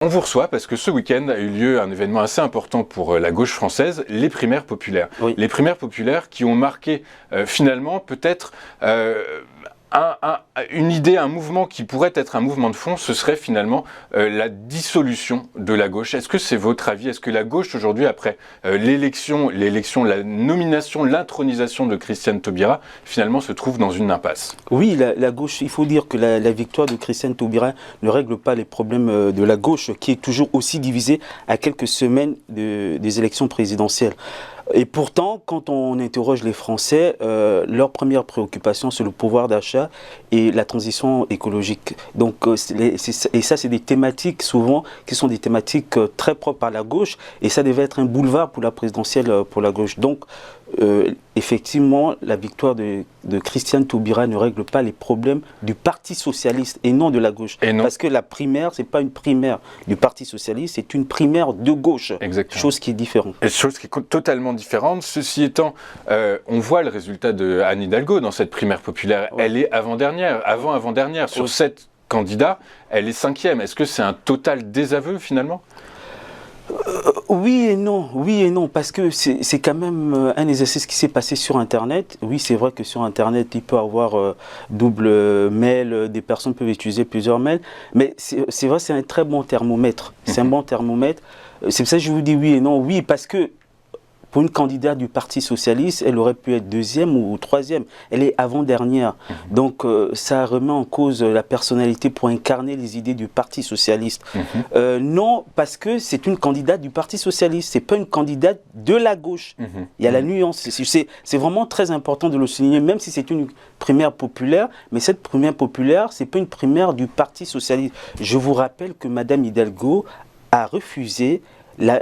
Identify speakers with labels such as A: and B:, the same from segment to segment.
A: On vous reçoit parce que ce week-end a eu lieu un événement assez important pour la gauche française, les primaires populaires.
B: Oui.
A: Les primaires populaires qui ont marqué finalement peut-être une idée, un mouvement qui pourrait être un mouvement de fond, ce serait finalement la dissolution de la gauche. Est-ce que c'est votre avis? Est-ce que la gauche aujourd'hui, après l'élection, la nomination, l'intronisation de Christiane Taubira, finalement se trouve dans une impasse?
B: Oui, la gauche, il faut dire que la victoire de Christiane Taubira ne règle pas les problèmes de la gauche, qui est toujours aussi divisée à quelques semaines des élections présidentielles. Et pourtant, quand on interroge les Français, leur première préoccupation, c'est le pouvoir d'achat et la transition écologique. Donc, et ça, c'est des thématiques souvent qui sont des thématiques très propres à la gauche, et ça devait être un boulevard pour la présidentielle pour la gauche. Donc, effectivement, la victoire de Christiane Taubira ne règle pas les problèmes du Parti socialiste et non de la gauche. Parce que la primaire, c'est pas une primaire du Parti socialiste, c'est une primaire de gauche.
A: Exactement.
B: Chose qui est différente.
A: Et chose qui est totalement différente. Ceci étant, on voit le résultat de Anne Hidalgo dans cette primaire populaire. Ouais. Elle est avant-dernière. Sur 7 candidats, elle est 5e. Est-ce que c'est un total désaveu finalement ?
B: Oui et non, parce que c'est quand même un exercice qui s'est passé sur Internet. Oui, c'est vrai que sur Internet, il peut y avoir double mail, des personnes peuvent utiliser plusieurs mails, mais c'est vrai, c'est un très bon thermomètre. C'est un bon thermomètre. C'est pour ça que je vous dis oui et non. Oui, parce que pour une candidate du Parti socialiste, elle aurait pu être 2e ou 3e. Elle est avant-dernière. Donc, ça remet en cause la personnalité pour incarner les idées du Parti socialiste. Non, parce que c'est une candidate du Parti socialiste. C'est pas une candidate de la gauche. Il y a la nuance. C'est vraiment très important de le souligner, même si c'est une primaire populaire. Mais cette primaire populaire, c'est pas une primaire du Parti socialiste. Je vous rappelle que Mme Hidalgo a refusé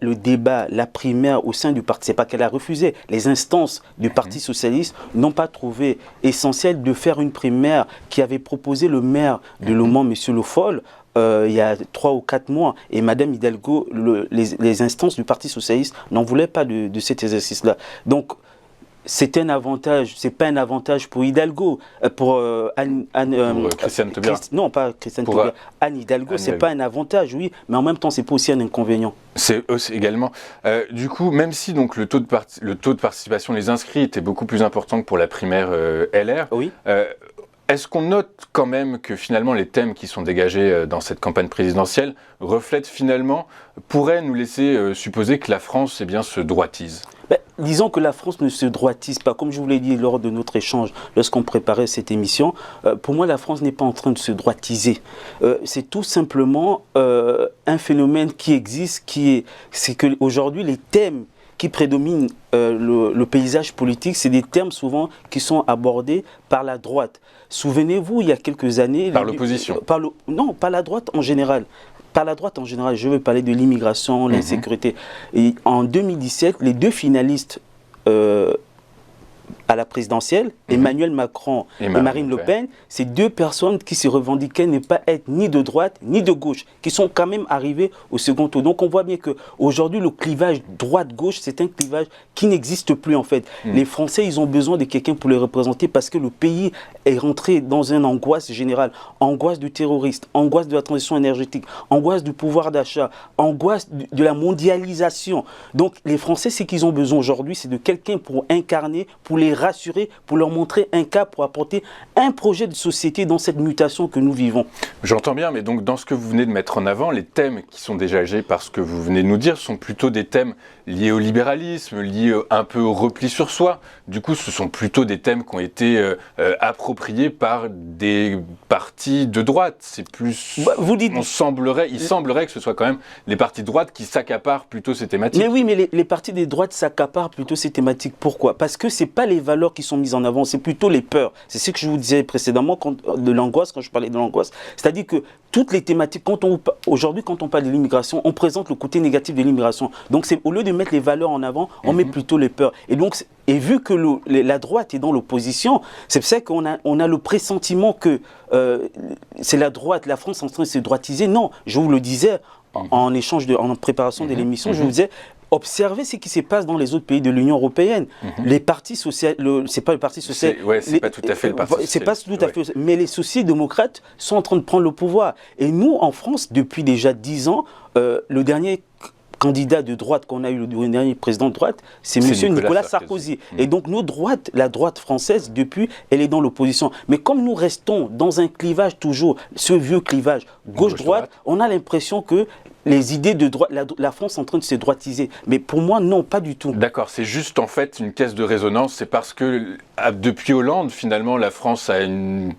B: le débat, la primaire au sein du parti. C'est pas qu'elle a refusé. Les instances du Parti socialiste n'ont pas trouvé essentiel de faire une primaire qui avait proposé le maire de Le Mans, M. Le Foll, il y a 3 ou 4 mois. Et Mme Hidalgo, les instances du Parti socialiste n'en voulaient pas de cet exercice-là. Donc, c'est un avantage, c'est pas un avantage pour Hidalgo, pour
A: Christiane Taubira.
B: Non, pas Christiane Taubira. Anne Hidalgo, c'est pas un avantage, oui, mais en même temps, c'est pas aussi un inconvénient.
A: C'est aussi également. Du coup, même si donc le taux de participation, les inscrits étaient beaucoup plus importants que pour la primaire LR.
B: Oui.
A: Est-ce qu'on note quand même que finalement les thèmes qui sont dégagés dans cette campagne présidentielle reflètent finalement, pourraient nous laisser supposer que la France se droitise?
B: Disons que la France ne se droitise pas. Comme je vous l'ai dit lors de notre échange, lorsqu'on préparait cette émission, pour moi, la France n'est pas en train de se droitiser. C'est tout simplement un phénomène qui existe, c'est qu'aujourd'hui, les thèmes qui prédominent le paysage politique, c'est des termes souvent qui sont abordés par la droite. Souvenez-vous, il y a quelques années...
A: Par l'opposition?
B: Non, pas la droite en général. Par la droite en général, je veux parler de l'immigration, l'insécurité. Et en 2017, les 2 finalistes à la présidentielle, Emmanuel Macron et Marine Le Pen, c'est 2 personnes qui se revendiquaient ne pas être ni de droite ni de gauche, qui sont quand même arrivées au second tour. Donc on voit bien qu'aujourd'hui, le clivage droite-gauche, c'est un clivage qui n'existe plus en fait. Les Français, ils ont besoin de quelqu'un pour les représenter parce que le pays est rentré dans une angoisse générale. Angoisse du terroriste, angoisse de la transition énergétique, angoisse du pouvoir d'achat, angoisse de la mondialisation. Donc les Français, ce qu'ils ont besoin aujourd'hui, c'est de quelqu'un pour incarner, pour les rassurer, pour leur montrer un cap, pour apporter un projet de société dans cette mutation que nous vivons.
A: J'entends bien, mais donc dans ce que vous venez de mettre en avant, les thèmes qui sont dégagés par ce que vous venez de nous dire sont plutôt des thèmes liés au libéralisme, liés un peu au repli sur soi. Du coup, ce sont plutôt des thèmes qui ont été appropriés par des partis de droite. C'est plus...
B: vous dites...
A: il semblerait que ce soit quand même les partis de droite qui s'accaparent plutôt ces thématiques.
B: Mais oui, mais les partis de droite s'accaparent plutôt ces thématiques. Pourquoi? Parce que ce n'est pas les valeurs qui sont mises en avant, c'est plutôt les peurs. C'est ce que je vous disais précédemment de l'angoisse, quand je parlais de l'angoisse. C'est-à-dire que toutes les thématiques, aujourd'hui, quand on parle de l'immigration, on présente le côté négatif de l'immigration. Donc, au lieu de mettre les valeurs en avant, on met plutôt les peurs. Et donc, vu que la droite est dans l'opposition, c'est pour ça qu'on a le pressentiment que c'est la droite, la France en train de se droitiser. Non, je vous le disais en préparation de l'émission, je vous disais, observez ce qui se passe dans les autres pays de l'Union européenne. Les partis social, c'est pas le parti social.
A: C'est pas tout à fait le parti social.
B: C'est pas tout à fait. Mais les sociaux-démocrates sont en train de prendre le pouvoir. Et nous, en France, depuis déjà 10 ans, le dernier candidat de droite qu'on a eu, le dernier président de droite, c'est M. Nicolas Sarkozy. Et donc la droite française, depuis, elle est dans l'opposition. Mais comme nous restons dans un clivage toujours, ce vieux clivage gauche-droite, on a l'impression que les idées de droite, la France est en train de se droitiser. Mais pour moi, non, pas du tout.
A: D'accord, c'est juste en fait une caisse de résonance. C'est parce que depuis Hollande, finalement, la France a une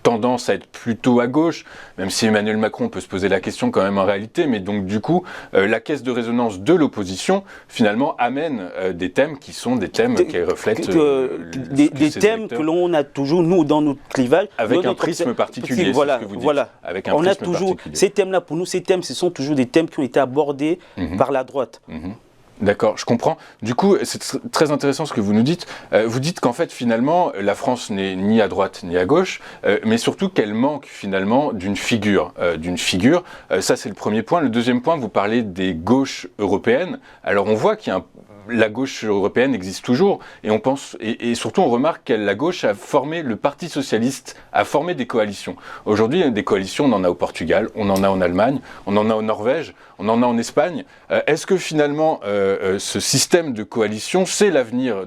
A: tendance à être plutôt à gauche, même si Emmanuel Macron peut se poser la question quand même en réalité, mais donc du coup, la caisse de résonance de l'opposition, finalement, amène des thèmes qui sont des thèmes qui reflètent...
B: des thèmes que l'on a toujours, nous, dans notre clivage.
A: Avec un prisme particulier,
B: voilà,
A: c'est ce que vous dites.
B: Voilà.
A: Avec un
B: on a
A: prisme
B: toujours,
A: particulier.
B: ces thèmes-là, pour nous, ces thèmes, ce sont toujours des thèmes qui ont été abordés par la droite.
A: D'accord, je comprends. Du coup, c'est très intéressant ce que vous nous dites. Vous dites qu'en fait, finalement, la France n'est ni à droite ni à gauche, mais surtout qu'elle manque finalement d'une figure. Ça, c'est le premier point. Le deuxième point, vous parlez des gauches européennes. Alors, on voit qu'il y a la gauche européenne existe toujours, et on pense, et surtout on remarque que la gauche a formé, le Parti socialiste a formé des coalitions. Aujourd'hui, des coalitions, on en a au Portugal, on en a en Allemagne, on en a en Norvège, on en a en Espagne. Est-ce que finalement, ce système de coalition, c'est l'avenir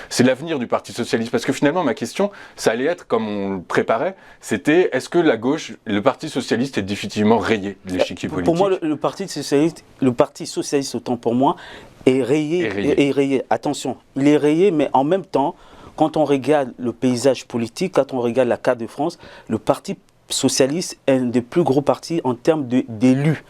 A: c'est l'avenir du Parti socialiste? Parce que finalement, ma question, ça allait être, comme on le préparait, c'était, est-ce que la gauche, le Parti socialiste est définitivement rayé de l'échiquier politique?
B: Pour moi, le Parti socialiste, autant pour moi, est rayé. Attention, il est rayé, mais en même temps, quand on regarde le paysage politique, quand on regarde la carte de France, le Parti socialiste est un des plus gros partis en termes d'élus.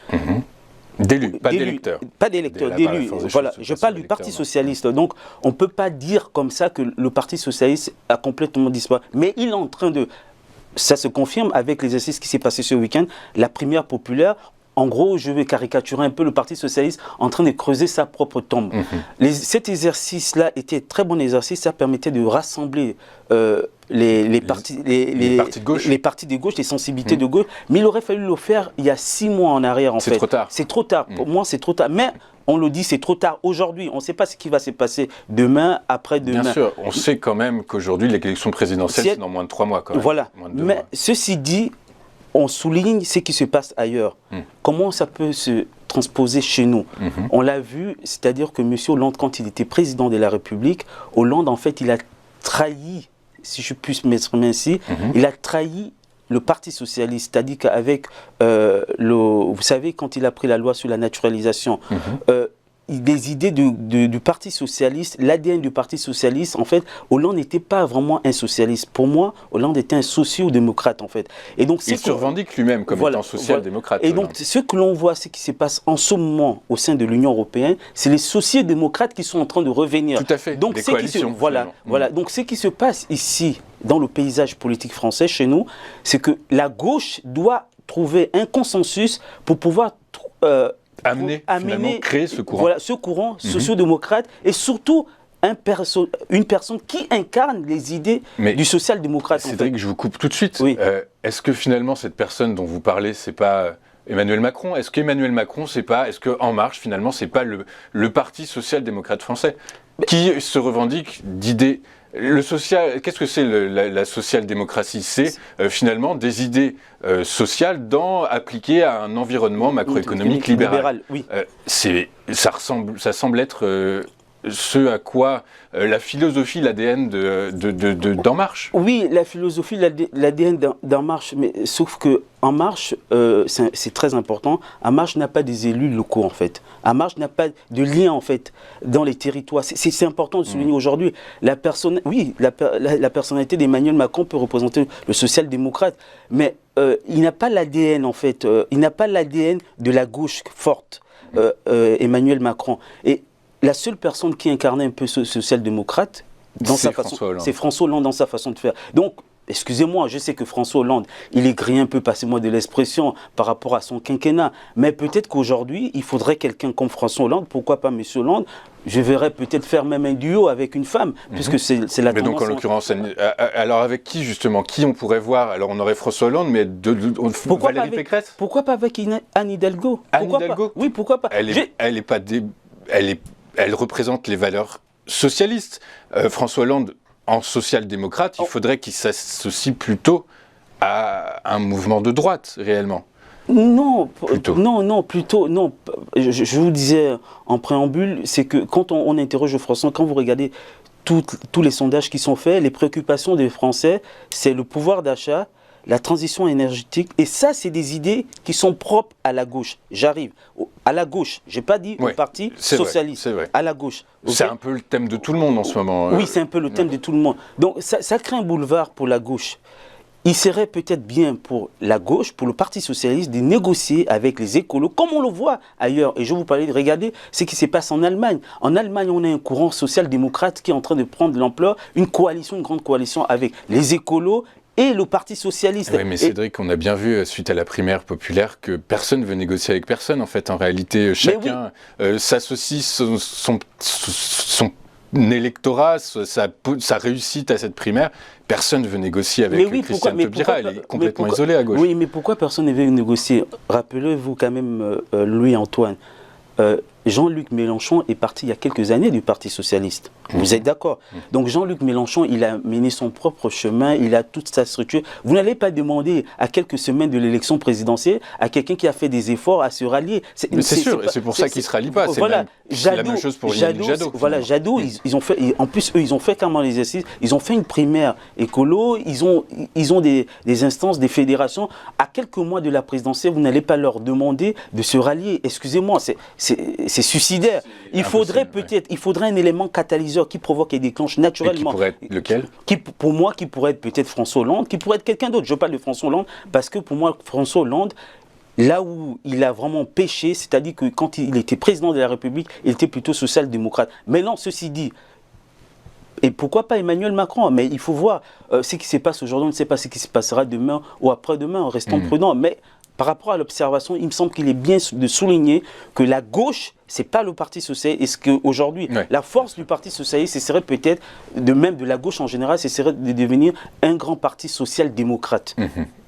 A: D'élus, pas d'électeurs.
B: Pas d'électeurs, d'élus. Voilà, je parle du Parti socialiste. Donc, on ne peut pas dire comme ça que le Parti socialiste a complètement disparu. Mais il est en train de... Ça se confirme avec l'exercice qui s'est passé ce week-end. La primaire populaire... En gros, je vais caricaturer un peu le Parti socialiste en train de creuser sa propre tombe. Cet exercice-là était un très bon exercice. Ça permettait de rassembler les partis de gauche, les sensibilités de gauche. Mais il aurait fallu le faire il y a 6 mois en arrière. C'est
A: trop tard.
B: C'est trop tard. Pour moi, c'est trop tard. Mais on le dit, c'est trop tard aujourd'hui. On ne sait pas ce qui va se passer demain, après-demain.
A: Bien sûr, on sait quand même qu'aujourd'hui, l'élection présidentielle, c'est dans moins de 3 mois. Quand même.
B: Voilà. Mais ceci dit, on souligne ce qui se passe ailleurs. Comment ça peut se transposer chez nous? On l'a vu, c'est-à-dire que M. Hollande, quand il était président de la République, Hollande, en fait, il a trahi, si je puis m'exprimer ainsi, il a trahi le Parti socialiste. C'est-à-dire qu'avec, vous savez, quand il a pris la loi sur la naturalisation, des idées du Parti socialiste, l'ADN du Parti socialiste, en fait, Hollande n'était pas vraiment un socialiste. Pour moi, Hollande était un socio-démocrate, en fait. Et donc,
A: il se revendique lui-même comme étant social-démocrate.
B: Et donc, ce que l'on voit, ce qui se passe en ce moment au sein de l'Union européenne, c'est les sociaux-démocrates qui sont en train de revenir.
A: Tout à fait,
B: donc,
A: des coalitions.
B: Voilà. Donc, ce qui se passe ici, dans le paysage politique français, chez nous, c'est que la gauche doit trouver un consensus pour pouvoir...
A: créer ce courant.
B: Voilà, ce courant socio-démocrate et surtout une personne qui incarne les idées du social-démocrate.
A: Cédric, je vous coupe tout de suite.
B: Oui.
A: Est-ce que finalement cette personne dont vous parlez, c'est pas Emmanuel Macron? Est-ce qu'Emmanuel Macron, est-ce que En Marche, finalement, c'est pas le Parti social-démocrate français qui se revendique d'idées? Qu'est-ce que c'est la social-démocratie? C'est finalement des idées sociales appliquées à un environnement macroéconomique libéral.
B: Oui.
A: Ça semble être ce à quoi la philosophie, l'ADN d'En Marche.
B: Oui, la philosophie, l'ADN d'En Marche, mais sauf que En Marche, c'est très important, En Marche n'a pas des élus locaux en fait. En Marche n'a pas de lien en fait dans les territoires. C'est important de souligner aujourd'hui. La personnalité d'Emmanuel Macron peut représenter le social-démocrate, mais il n'a pas l'ADN en fait. Il n'a pas l'ADN de la gauche forte, Emmanuel Macron. Et la seule personne qui incarnait un peu ce social-démocrate, c'est François Hollande dans sa façon de faire. Donc, excusez-moi, je sais que François Hollande, il est grillé un peu, passez-moi de l'expression, par rapport à son quinquennat. Mais peut-être qu'aujourd'hui, il faudrait quelqu'un comme François Hollande, pourquoi pas M. Hollande. Je verrais peut-être faire même un duo avec une femme, puisque c'est la tendance.
A: Mais donc, en l'occurrence, alors avec qui, justement? Qui on pourrait voir? Alors, on aurait François Hollande, mais Valérie Pécresse?
B: Pourquoi pas avec Anne Hidalgo?
A: Anne Hidalgo?
B: Oui, pourquoi pas?
A: Elle représente les valeurs socialistes. François Hollande, en social-démocrate, il faudrait qu'il s'associe plutôt à un mouvement de droite, réellement.
B: Non,
A: Plutôt.
B: non, plutôt, non. Je vous disais en préambule, c'est que quand on interroge François, quand vous regardez tous les sondages qui sont faits, les préoccupations des Français, c'est le pouvoir d'achat, la transition énergétique, et ça, c'est des idées qui sont propres à la gauche. J'arrive à la gauche, j'ai pas dit au parti socialiste,
A: c'est vrai.
B: À la gauche. Okay.
A: C'est un peu le thème de tout le monde en ce moment.
B: Oui, c'est un peu le thème de tout le monde. Donc ça crée un boulevard pour la gauche. Il serait peut-être bien pour la gauche, pour le Parti socialiste, de négocier avec les écolos, comme on le voit ailleurs. Et je vous parlais de regarder ce qui se passe en Allemagne. En Allemagne, on a un courant social-démocrate qui est en train de prendre de l'ampleur, une grande coalition avec les écolos et le Parti socialiste.
A: Oui, mais Cédric, on a bien vu, suite à la primaire populaire, que personne ne veut négocier avec personne. En fait, en réalité, chacun s'associe son électorat, sa réussite à cette primaire. Personne ne veut négocier avec Christiane Taubira. Elle est complètement isolée à gauche.
B: Oui, mais pourquoi personne ne veut négocier? Rappelez-vous quand même, Louis-Antoine, Jean-Luc Mélenchon est parti il y a quelques années du Parti socialiste. Vous êtes d'accord? Donc Jean-Luc Mélenchon, il a mené son propre chemin, il a toute sa structure. Vous n'allez pas demander à quelques semaines de l'élection présidentielle à quelqu'un qui a fait des efforts à se rallier.
A: C'est sûr, et c'est pour ça qu'il ne se rallie pas.
B: Voilà,
A: c'est la même chose pour Yannick Jadot.
B: Voilà, Jadot, ils ont fait, en plus, eux, ils ont fait comment l'exercice? Ils ont fait une primaire écolo, ils ont des instances, des fédérations. À quelques mois de la présidentielle, vous n'allez pas leur demander de se rallier. Excusez-moi, c'est suicidaire. Il faudrait peut-être, il faudrait un élément catalyseur qui provoque et déclenche naturellement.
A: Et qui pourrait être lequel?
B: Pour moi, qui pourrait être peut-être François Hollande, qui pourrait être quelqu'un d'autre. Je parle de François Hollande parce que pour moi, François Hollande, là où il a vraiment péché, c'est-à-dire que quand il était président de la République, il était plutôt social-démocrate. Mais non, ceci dit, et pourquoi pas Emmanuel Macron? Mais il faut voir ce qui se passe aujourd'hui, on ne sait pas ce qui se passera demain ou après-demain, en restant prudent. Mais par rapport à l'observation, il me semble qu'il est bien de souligner que la gauche, ce n'est pas le Parti socialiste. Est-ce qu'aujourd'hui, la force du Parti socialiste, ce serait peut-être, de même de la gauche en général, ce serait de devenir un grand parti social-démocrate.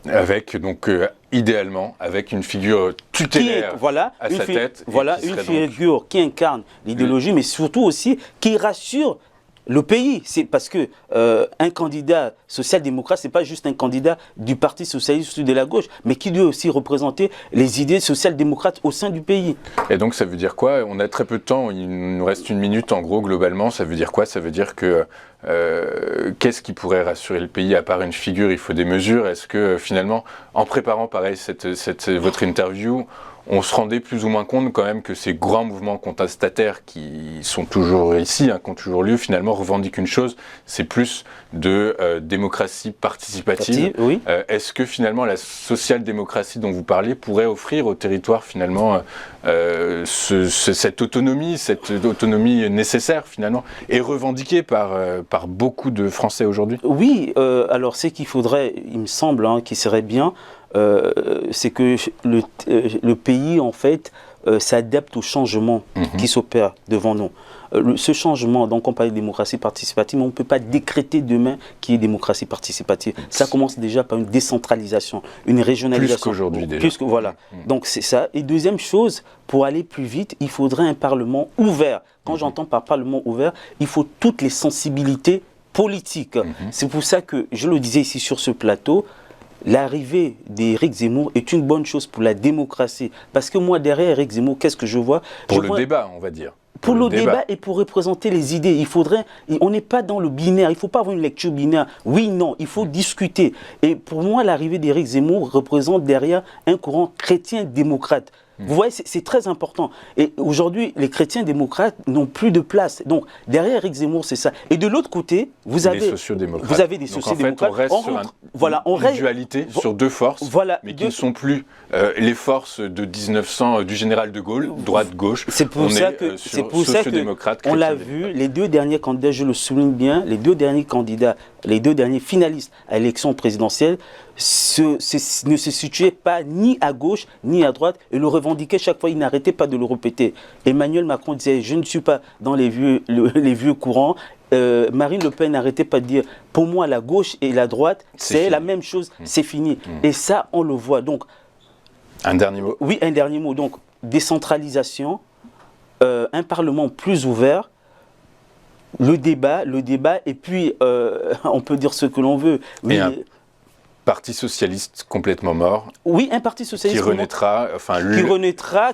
A: Avec, donc, idéalement, avec une figure tutélaire à sa tête.
B: Voilà, une figure qui incarne l'idéologie, mais surtout aussi qui rassure le pays. C'est parce que un candidat social-démocrate, ce n'est pas juste un candidat du Parti socialiste ou de la gauche, mais qui doit aussi représenter les idées social-démocrates au sein du pays.
A: Et donc ça veut dire quoi? On a très peu de temps, il nous reste 1 minute en gros globalement. Ça veut dire quoi? Ça veut dire que qu'est-ce qui pourrait rassurer le pays à part une figure? Il faut des mesures. Est-ce que finalement, en préparant pareil votre interview, on se rendait plus ou moins compte quand même que ces grands mouvements contestataires qui sont toujours ici, qui ont toujours lieu, finalement revendiquent une chose, c'est plus de démocratie participative.
B: Oui.
A: Est-ce que finalement la social-démocratie dont vous parlez pourrait offrir au territoire finalement cette autonomie nécessaire finalement, et revendiquée par beaucoup de Français aujourd'hui?
B: Oui, alors ce qu'il faudrait, il me semble, qu'il serait bien, c'est que le pays, en fait, s'adapte aux changements qui s'opèrent devant nous. Ce changement, donc on parle de démocratie participative, mais on ne peut pas décréter demain qu'il y ait démocratie participative. Ça commence déjà par une décentralisation, une régionalisation.
A: Plus qu'aujourd'hui déjà.
B: Voilà. Donc c'est ça. Et deuxième chose, pour aller plus vite, il faudrait un Parlement ouvert. Quand j'entends par Parlement ouvert, il faut toutes les sensibilités politiques. C'est pour ça que, je le disais ici sur ce plateau, l'arrivée d'Éric Zemmour est une bonne chose pour la démocratie. Parce que moi, derrière Éric Zemmour, qu'est-ce que je vois?
A: Pour le débat, on va dire.
B: Pour le débat et pour représenter les idées. On n'est pas dans le binaire, il ne faut pas avoir une lecture binaire. Oui, non, il faut discuter. Et pour moi, l'arrivée d'Éric Zemmour représente derrière un courant chrétien-démocrate. Vous voyez, c'est très important. Et aujourd'hui, les chrétiens démocrates n'ont plus de place. Donc, derrière Éric Zemmour, c'est ça. Et de l'autre côté, vous avez des sociodémocrates.
A: Donc, en fait, on reste sur une dualité, sur deux forces, mais qui ne sont plus les forces de 1900 du général de Gaulle, droite-gauche.
B: C'est pour ça que, on l'a vu, les deux derniers candidats, je le souligne bien, les deux derniers candidats, les deux derniers finalistes à l'élection présidentielle, ne se situaient pas ni à gauche ni à droite et le revendiquaient chaque fois, ils n'arrêtaient pas de le répéter. Emmanuel Macron disait, je ne suis pas dans les vieux courants. Marine Le Pen n'arrêtait pas de dire, pour moi la gauche et la droite, c'est la même chose, c'est fini. Et ça, on le voit. Donc,
A: un dernier mot.
B: Oui, un dernier mot. Donc, décentralisation, un Parlement plus ouvert, le débat, et puis on peut dire ce que l'on veut. Oui,
A: parti socialiste complètement mort,
B: Oui, un parti socialiste
A: qui renaîtra, enfin,
B: qui renaîtra